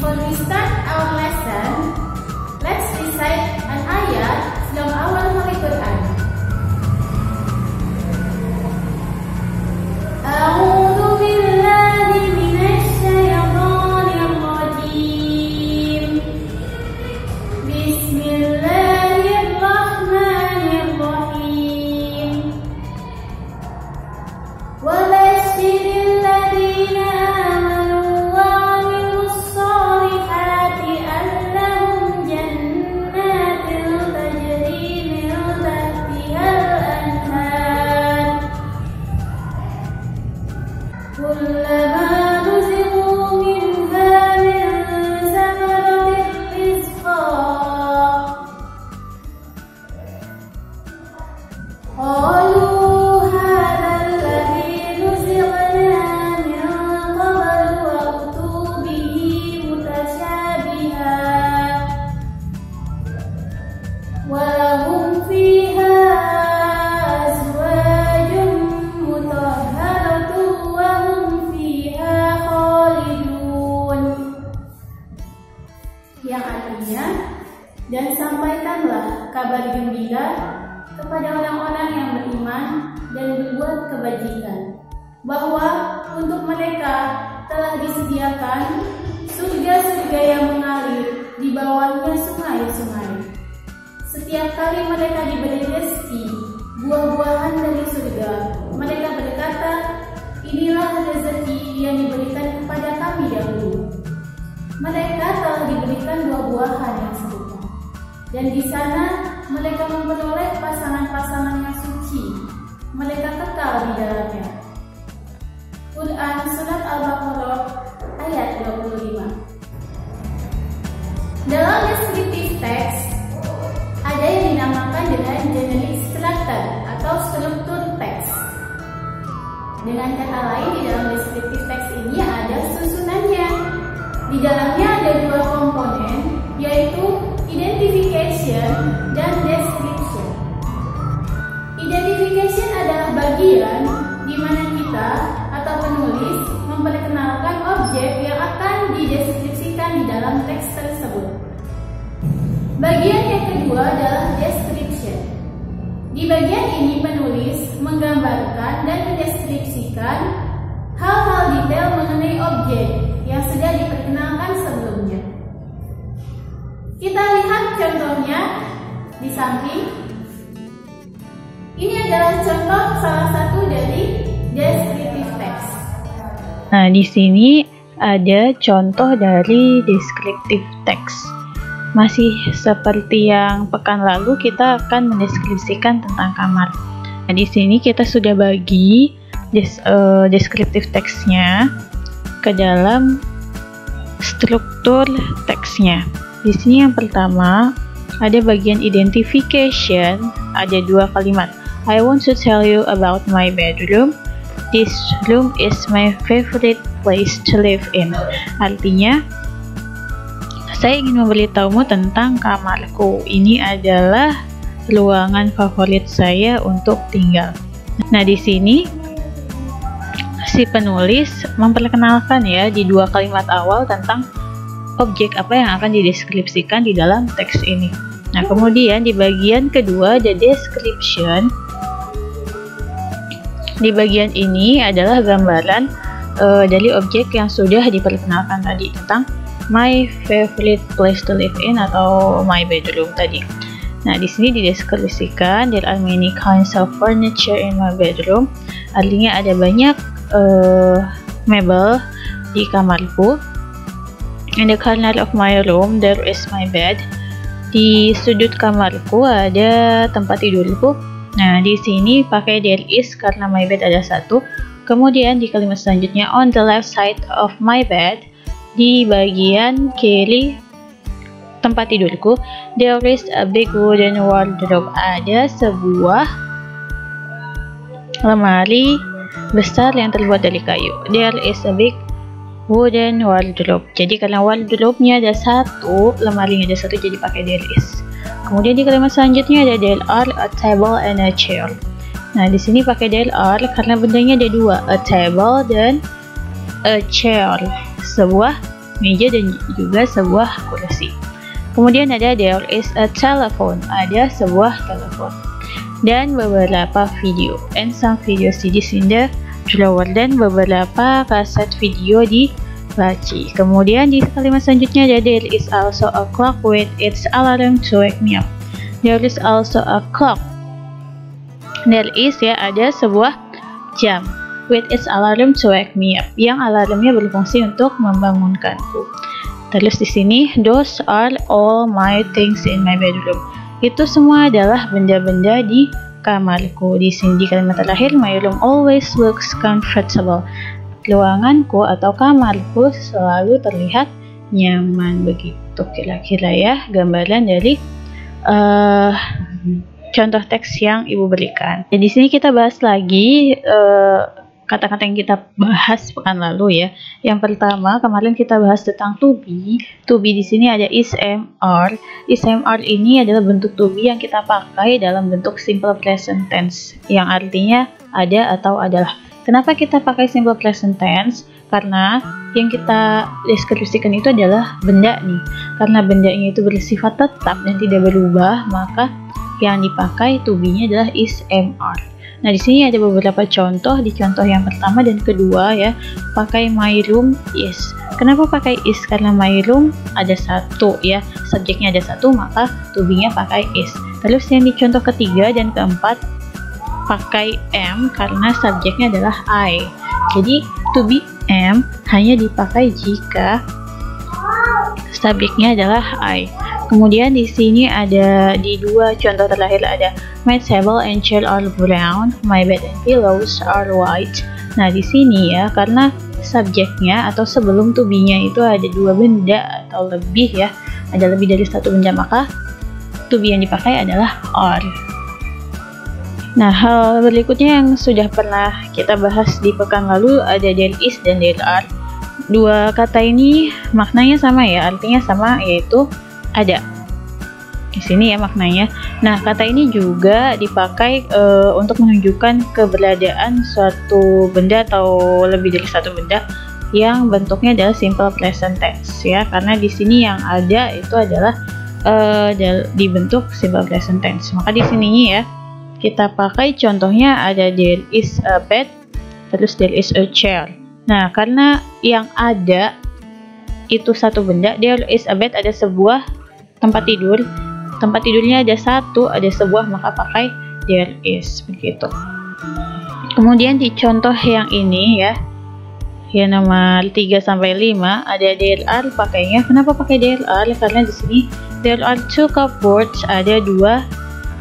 Before we start our lesson, let's recite an ayat from our Holy Quran. A'udzu billahi minasy syaithanir rajim. Bismillahirrahmanirrahim. Wa basyiril ladzina amanu wa 'amilus sholihati annahum jannatin tajri min tahtihal anhar. Kullama ruziqu minha min samaratin rizqa qalu hadha alladhi ruziqna min qablu wa utu bihi mutasyabiha wa lahum fiha azwajun mutahharatun wa hum fiha khalidun. Yang artinya, dan sampaikanlah kabar gembira kepada orang-orang yang beriman dan berbuat kebajikan, bahwa untuk mereka telah disediakan surga-surga yang mengalir di bawahnya sungai-sungai. Setiap kali mereka diberi rezeki buah-buahan dari surga, mereka berkata, inilah rezeki yang diberikan kepada kami dahulu. Mereka telah diberikan buah-buahan yang serupa, dan di sana mereka memperoleh pasangan-pasangan yang suci. Mereka kekal di dalamnya. Quran Surat Al-Baqarah ayat 25. Dalam descriptive text ada yang dinamakan dengan generic structure atau struktur teks. Dengan kata lain, di dalam descriptive text ini ada susunannya. Di dalamnya ada dua komponen, yaitu identification dan description. Identification adalah bagian di mana kita atau penulis memperkenalkan objek yang akan dideskripsikan di dalam teks tersebut. Bagian yang kedua adalah description. Di bagian ini penulis menggambarkan dan mendeskripsikan hal-hal detail mengenai objek yang sudah diperkenalkan sebelumnya. Kita lihat contohnya di samping. Ini adalah contoh salah satu dari descriptive text. Nah, di sini ada contoh dari descriptive text. Masih seperti yang pekan lalu, kita akan mendeskripsikan tentang kamar. Nah, di sini kita sudah bagi descriptive text-nya ke dalam struktur teksnya. Di sini yang pertama ada bagian identification, ada dua kalimat. I want to tell you about my bedroom. This room is my favorite place to live in. Artinya, saya ingin memberitahumu tentang kamarku. Ini adalah ruangan favorit saya untuk tinggal. Nah, di sini si penulis memperkenalkan ya di dua kalimat awal tentang objek apa yang akan dideskripsikan di dalam teks ini. Nah, kemudian di bagian kedua ada description. Di bagian ini adalah gambaran dari objek yang sudah diperkenalkan tadi tentang my favorite place to live in atau my bedroom tadi. Nah, di sini dideskripsikan there are many kinds of furniture in my bedroom. Artinya ada banyak mebel di kamarku. In the corner of my room there is my bed. Di sudut kamarku ada tempat tidurku. Nah, di sini pakai there is karena my bed ada satu. Kemudian di kalimat selanjutnya on the left side of my bed, di bagian kiri tempat tidurku, there is a big wooden wardrobe. Ada sebuah lemari besar yang terbuat dari kayu. There is a big wooden wardrobe. Jadi karena wardrobe-nya ada satu, lemarinya ada satu, jadi pakai there is. Kemudian di kalimat selanjutnya ada there are a table and a chair. Nah, di sini pakai there are karena bendanya ada dua, a table dan a chair, sebuah meja dan juga sebuah kursi. Kemudian ada there is a telephone, ada sebuah telepon. Dan beberapa video, and some video CDs in the drawer, dan beberapa kaset video di laci. Kemudian di kalimat selanjutnya ada there is also a clock with its alarm to wake me up. There is also a clock. There is ya, ada sebuah jam with its alarm to wake me up, yang alarmnya berfungsi untuk membangunkanku. Terus di sini those are all my things in my bedroom. Itu semua adalah benda-benda di kamarku. Di sini di kalimat terakhir my room always looks comfortable. Ruanganku atau kamarku selalu terlihat nyaman. Begitu kira-kira ya gambaran dari contoh teks yang ibu berikan. Dan di sini kita bahas lagi kata-kata yang kita bahas pekan lalu ya. Yang pertama kemarin kita bahas tentang to be. To be di sini ada is, am, are. Is, am, are ini adalah bentuk to be yang kita pakai dalam bentuk simple present tense, yang artinya ada atau adalah. Kenapa kita pakai simple present tense? Karena yang kita deskripsikan itu adalah benda nih. Karena bendanya itu bersifat tetap dan tidak berubah, maka yang dipakai to be-nya adalah is, am, are. Nah, di sini ada beberapa contoh. Di contoh yang pertama dan kedua ya, pakai my room is. Kenapa pakai is? Karena my room ada satu ya, subjeknya ada satu, maka to be-nya pakai is. Terus yang di contoh ketiga dan keempat pakai am karena subjeknya adalah I. Jadi to be am hanya dipakai jika subjeknya adalah I. Kemudian di sini ada di dua contoh terakhir ada my table and chair are brown, my bed and pillows are white. Nah, di sini ya karena subjeknya atau sebelum to be-nya itu ada dua benda atau lebih ya, ada lebih dari satu benda, maka to be yang dipakai adalah are. Nah, hal berikutnya yang sudah pernah kita bahas di pekan lalu ada there is dan there are. Dua kata ini maknanya sama ya, artinya sama, yaitu ada. Di sini ya maknanya. Nah, kata ini juga dipakai untuk menunjukkan keberadaan suatu benda atau lebih dari satu benda yang bentuknya adalah simple present tense ya, karena di sini yang ada itu adalah dibentuk simple present tense. Maka di sininya ya kita pakai contohnya ada there is a bed, terus there is a chair. Nah, karena yang ada itu satu benda, there is a bed ada sebuah tempat tidur, tempat tidurnya ada satu, ada sebuah, maka pakai there is, begitu. Kemudian di contoh yang ini ya, yang nomor 3 sampai 5 ada there are, pakainya kenapa pakai there are? Karena di sini there are two cupboards, ada dua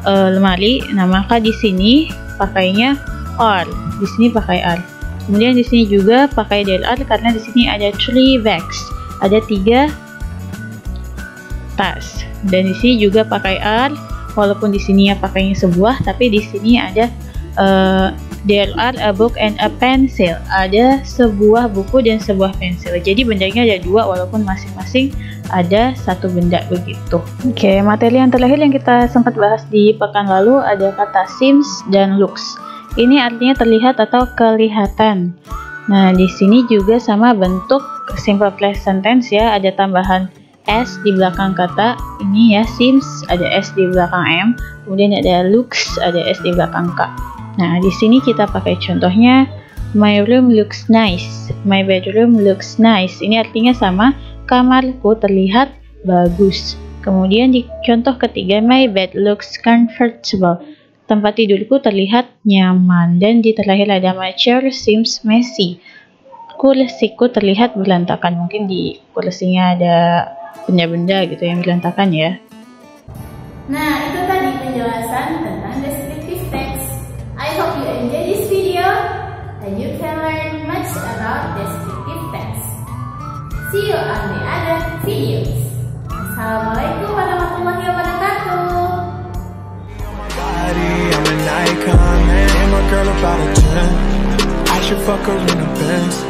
lemari. Nah, maka di sini pakainya are, di sini pakai are. Kemudian di sini juga pakai there are karena di sini ada 3 bags, ada 3 tas. Dan di sini juga pakai are, walaupun di sini ya pakainya sebuah, tapi di sini ada there are a book and a pencil, ada sebuah buku dan sebuah pensil. Jadi bendanya ada dua walaupun masing-masing ada satu benda, begitu. Oke, materi yang terakhir yang kita sempat bahas di pekan lalu ada kata seems dan looks. Ini artinya terlihat atau kelihatan. Nah, di sini juga sama bentuk simple present tense ya, ada tambahan S di belakang kata ini ya, seems, ada S di belakang M, kemudian ada looks, ada S di belakang K. Nah, di sini kita pakai contohnya my room looks nice, my bedroom looks nice. Ini artinya sama, kamarku terlihat bagus. Kemudian di contoh ketiga my bed looks comfortable, tempat tidurku terlihat nyaman. Dan di terakhir ada my chair seems messy, kursiku terlihat berantakan. Mungkin di kursinya ada benda-benda gitu yang berantakan ya. Nah, itu tadi penjelasan tentang descriptive text. I hope you enjoy this video and you can learn much about descriptive text. See you on the other videos. Assalamualaikum warahmatullahi wabarakatuh. I'm an icon, man, and my girl about a 10. I should fuck her in a Benz.